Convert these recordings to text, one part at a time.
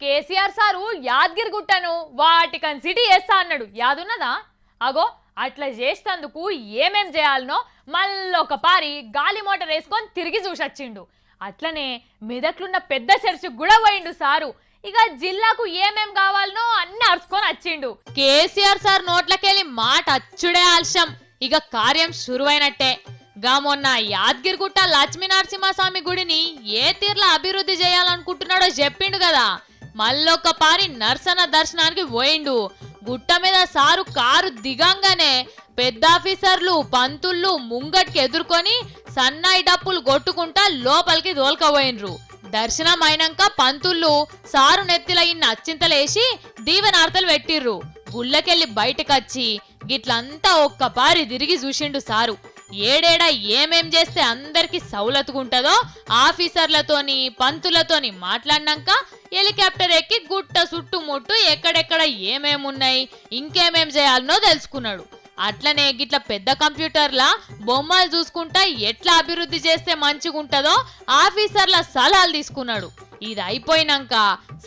KCR sir Yadagiri గుట్టను Vatican City చేస్తా అన్నాడు. యాదున్నదా? అగో అట్లా చేసేందుకు ఏమేం చేయాలనో మళ్ళొక పారి గాలి మోటార్ వేసుకొని తిరిగి చూసొచ్చిండు. అట్లనే మెదక్లున్న పెద్ద చర్చికి కూడా పోయిండు సారు. ఇక జిల్లాకు ఏమేం కావాలనో అన్ని అరుచుకొని వచ్చిండు. కేసీఆర్ సార్ నోట్లకెళ్ళి మాట అచ్చుడే ఆలస్యం. ఇక కార్యం శురువైనట్టే. మొన్న యాద్గిరిగుట్ట లక్ష్మీ నరసింహస్వామి గుడిని ఏ తీర్లా అభివృద్ధి చేయాలనుకుంటున్నాడో చెప్పిండు కదా. మళ్ళొక్క పారి నర్సన్న దర్శనానికి పోయిండు. గుట్ట మీద సారు కారు దిగంగానే పెద్ద ఆఫీసర్లు పంతుళ్ళు ముంగట్కి ఎదుర్కొని సన్నాయి డప్పులు కొట్టుకుంటా లోపలికి దోల్కపోయినరు. దర్శనం అయినాక పంతుళ్ళు సారు నెత్తిల ఇన్ని అచ్చింతలేసి దీవెనార్తలు పెట్టిర్రు. గుళ్ళకెళ్ళి బయటకొచ్చి గిట్లంతా ఒక్క పారి తిరిగి చూసిండు సారు. ఏడేడా ఏమేం చేస్తే అందరికి సౌలతుగుంటదో ఆఫీసర్లతోని పంతులతోని మాట్లాడినాక హెలికాప్టర్ ఎక్కి గుట్ట చుట్టుముట్టు ఎక్కడెక్కడ ఏమేమున్నాయి ఇంకేమేం చేయాలనో తెలుసుకున్నాడు. అట్లనే గిట్ల పెద్ద కంప్యూటర్ల బొమ్మలు చూసుకుంటా ఎట్లా అభివృద్ధి చేస్తే మంచిగుంటదో ఆఫీసర్ల సలహాలు తీసుకున్నాడు. ఇది అయిపోయినాక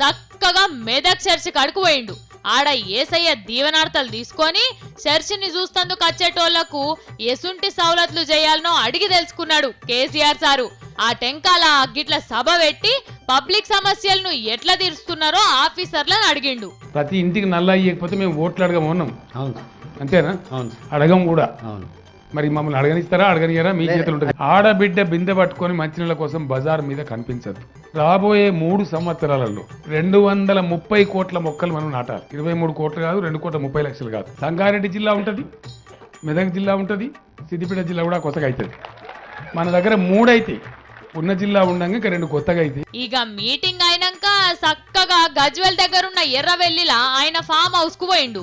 చక్కగా మెదక్ చర్చి కడుకు పోయిండు. ఆడ ఏసయ్య దీవెనార్తలు తీసుకొని చర్చిని చూస్తందుకు వచ్చేటోళ్లకు ఎసుంటి సౌలతులు చేయాలనో అడిగి తెలుసుకున్నాడు కేసీఆర్ సారు. ఆ టెంకాల గిట్ల సభ పెట్టి పబ్లిక్ సమస్యలను ఎట్లా తీరుస్తున్నారో ఆఫీసర్లను అడిగిండు. ప్రతి ఇంటికి నల్ల అయ్యకపోతే మేము ఓట్లు అడగమన్నాం. అవును అంతేనా? అవును అడగం కూడా. అవును. మరి మమ్మల్ని అడగనిస్తారా అడగనియారా మీ చేతులు ఉంటుంది. ఆడబిడ్డ బిందె పట్టుకొని మంచినీళ్ళ కోసం బజార్ మీద కనిపించదు. రాబోయే 3 సంవత్సరాలలో 230 కోట్ల మొక్కలు మనం నాటాలి. 23 కోట్లు కాదు, 2,30,00,000 కాదు. సంగారెడ్డి జిల్లా ఉంటుంది, మెదక్ జిల్లా ఉంటుంది, సిద్దిపేట జిల్లా కూడా కొత్తగా అవుతుంది. మన దగ్గర 3 అయితే ఉన్న జిల్లా ఉండగా ఇంకా 2 కొత్తగా అయితే. ఇక మీటింగ్ అయినాక చక్కగా గజ్వెల్ దగ్గరున్న ఎర్రవెల్లిలా ఆయన ఫామ్ హౌస్ కు పోయిండు.